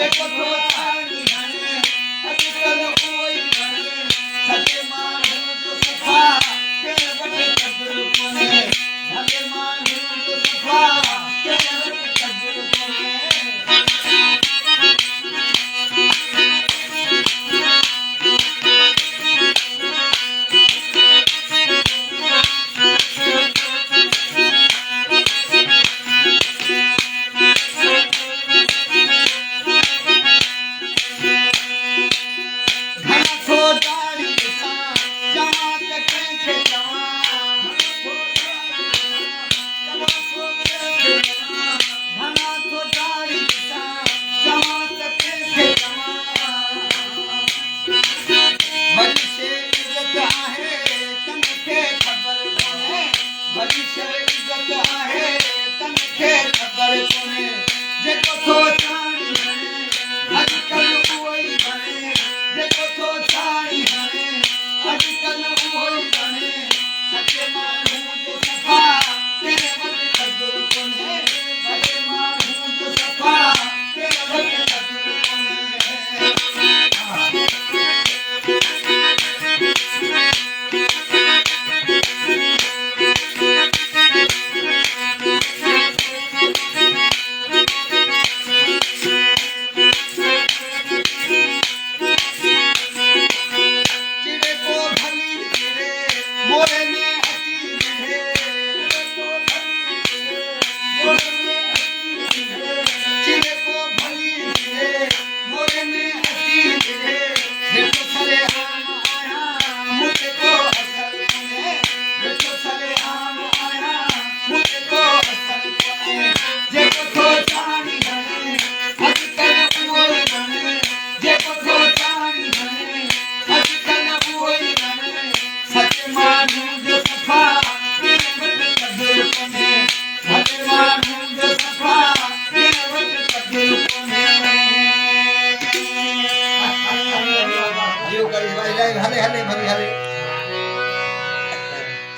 जेको थो ठाणी हणे अॼुकल्ह उहो ई वणे सॼे माण्हू जो सफ़ा कंहिं वटि क़दुरु कोन्हे सॼे माण्हू जो सफ़ा कंहिं वटि क़दुरु कोन्हे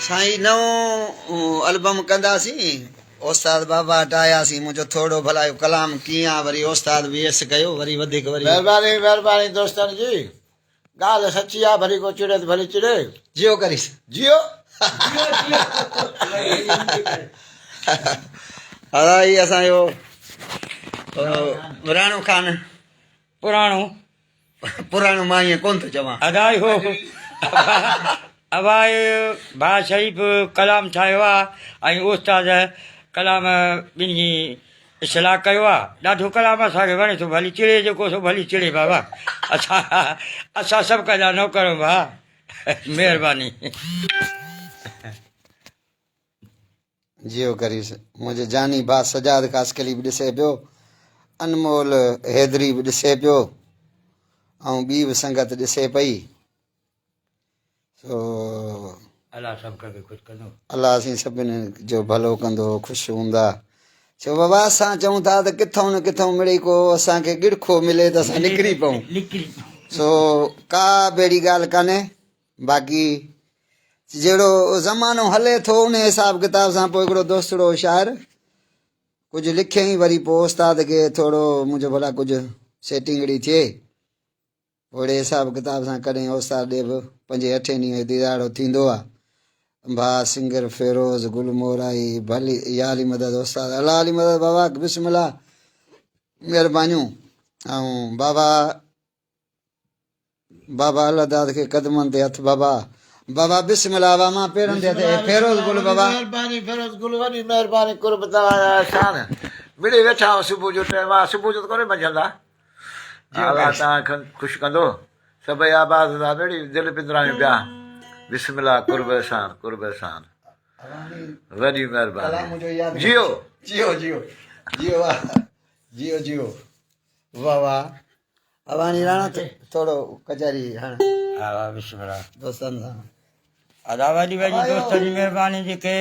साईं नओं एल्बम कंदासीं उस्ताद बाबा वटि आयासीं मुंहिंजो थोरो भला कलाम कीअं आहे वरी उस्ताद बि एस कयो वरी वधीक वरी महिरबानी महिरबानी दोस्तनि जी ॻाल्हि सची आहे भली को चिड़े त भली चिड़े जियो करीस जियो हा ही असांजो राणो ख़ान पुराणो मां ईअं कोन थो चवां अदाई हो अबाए भाउ शरीफ़ कलाम ठाहियो आहे ऐं उस्ताद कलाम ॿिनि जी इस्लाह कयो आहे ॾाढो कलाम असांखे वणे थो भली चिड़े जेको सो भली चिड़े बाबा असां सभु कंदा नौकर भाउ महिरबानी जियो करीस मुंहिंजो जानी भाउ सजाद कासकली बि ॾिसे पियो अनमोल हैदरी बि ॾिसे पियो ऐं ॿी बि संगत ॾिसे पई अलाह सभु खे ख़ुशि कंदो अलाह असीं सभिनी जो भलो कंदो ख़ुशि हूंदा छो बाबा असां चऊं था त किथां न किथां मिड़ई को असांखे गिड़खो मिले त असां निकिरी पऊं सो का बि अहिड़ी ॻाल्हि कान्हे बाक़ी जहिड़ो ज़मानो हले थो उन हिसाब किताब सां पोइ हिकिड़ो दोस्तड़ो शाइर कुझु लिखियईं वरी पोइ उस्ताद खे थोरो मुंहिंजो भला कुझु सेटिंगड़ी थिए ओड़े हिसाब किताब सां कॾहिं उस्ताद ॾे बि 5-8 ॾींहं दीदारो थींदो आहे भाउ सिंगर फेरोज़ गुल मोराई भली या अली मदद उस्ताद अला अली मदद बाबा बिस्मिल्लाह महिरबानियूं ऐं बाबा अल्लाह दाद खे क़दमनि ते हथ बाबा बाबा बिस्मिल्लाह बाबा मां पेरनि ते फेरोज़ गुल बाबा महिरबानी फेरोज़ गुल वॾी महिरबानी कुर्ब तव्हां शान मिड़ी वेठा आहियो सुबुह जो टाइम आहे सुबुह जो त कोन्हे मंझंदा अलाह तव्हां ख़ुशि कंदो सभई आबाद था बेड़ी दिलि पिंजरायूं पिया बिस्मिल्लाह कुर्ब एहसान वॾी महिरबानी जियो जियो जियो जियो जियो जियो वाह वाह अवानी राणा थोरो कचहरी हाणे हा बिस्मिल्लाह दोस्तनि सां अदा वॾी वॾी दोस्तनि जी महिरबानी जेके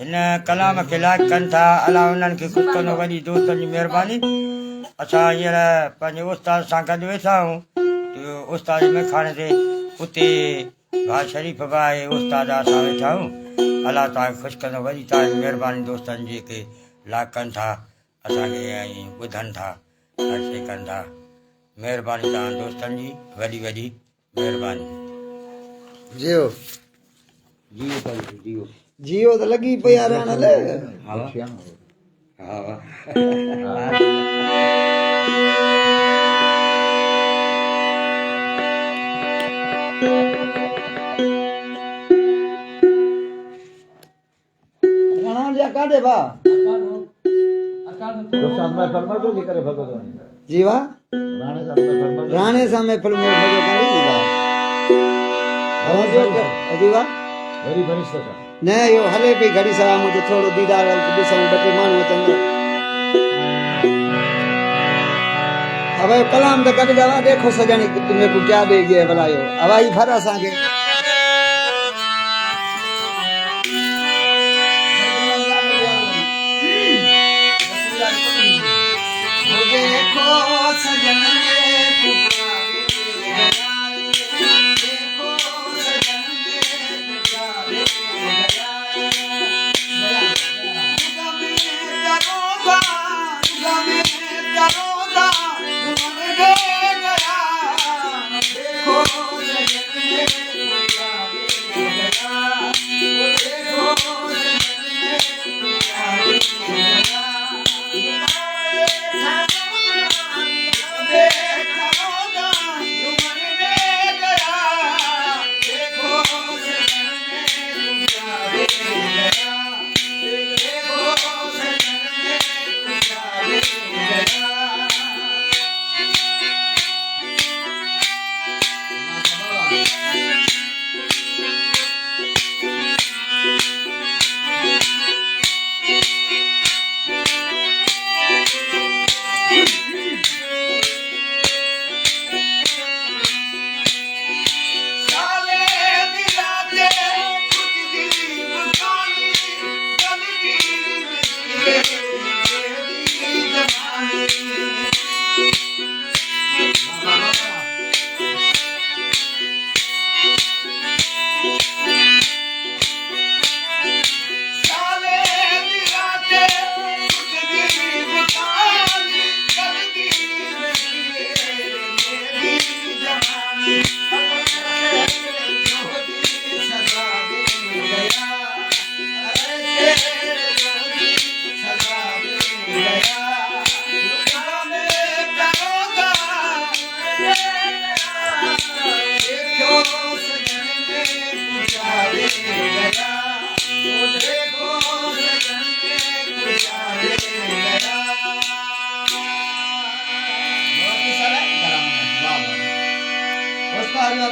हिन कलाम खे लाइक कनि था अलाह उन्हनि खे ख़ुशि कंदो वॾी दोस्तनि जी महिरबानी असां हींअर पंहिंजे उस्ताद सां गॾु वेठा आहियूं उस्ताद में खाने ते उते भाउ शरीफ़ बि आहे उस्ताद असां वेठा आहियूं अलाह तव्हांखे ख़ुशि कंदो वरी तव्हांजी महिरबानी दोस्तनि जेके लाइक कनि था असांखे ऐं ॿुधनि था ऐसे कंधा महिरबानी तव्हां दोस्तनि जी वॾी वॾी महिरबानी जियो जियो भाई जियो जियो त लॻी पई आहे रहण लाइ हा हा घणा जा काॾे भा जी वाह राणे सां महफ़िल में भॼो काढी न भा जी वाह न इहो हले पई घड़ी सां मुंहिंजो थोरो दीदार ॾिसूं ॿ टे माण्हू अचनि अब कलाम त कॾहिं ॻाल्हि देखो सॼणी मेरे को क्या दे गया भला यो हवाई भर असांखे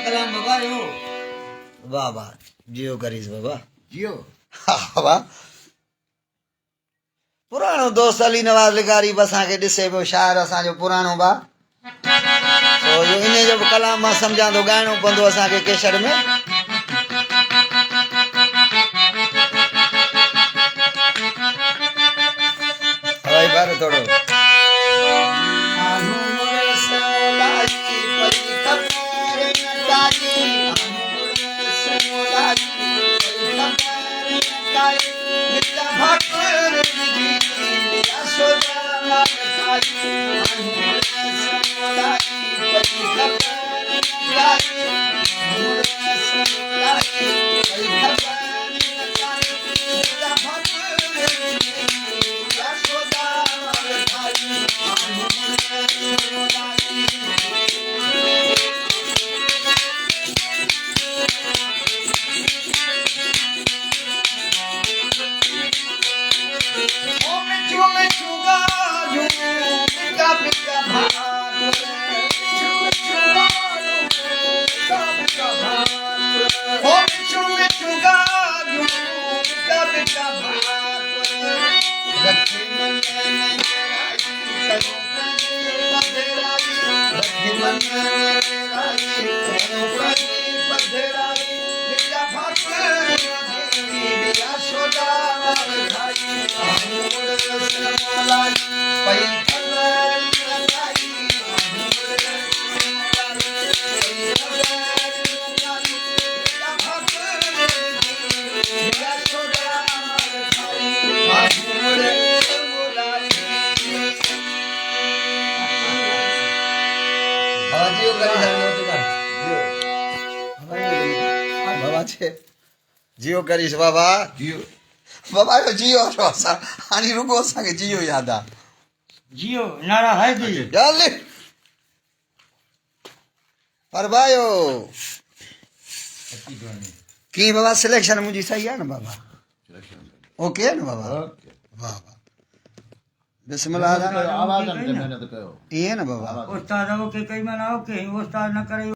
कलाम बाबा यो वाह वाह जियो करीस बाबा जियो हा वाह पुराणो दोस्त अली नवाज लिगारी बि असांखे ॾिसे पियो शाइर असांजो पुराणो बा तो इन जो बि कलाम मां सम्झां थो ॻाइणो पवंदो असांखे केसर में हवाई बार थोरो बाबा छे जियो करीस बाबा जियो बाबा यो जियो छो असां हाणे रुगो असांखे जियो यादि आहे जियो नारा है जी जल्दी पर भाइयो की बाबा सिलेक्शन मुंहिंजी सही आहे न बाबा ओके आहे न बाबा वाह वाह बिस्मिल्लाह आवाज़ में महिनत कयो इहे न बाबा उस्ताद ओके कई माना ओके उस्ताद न करे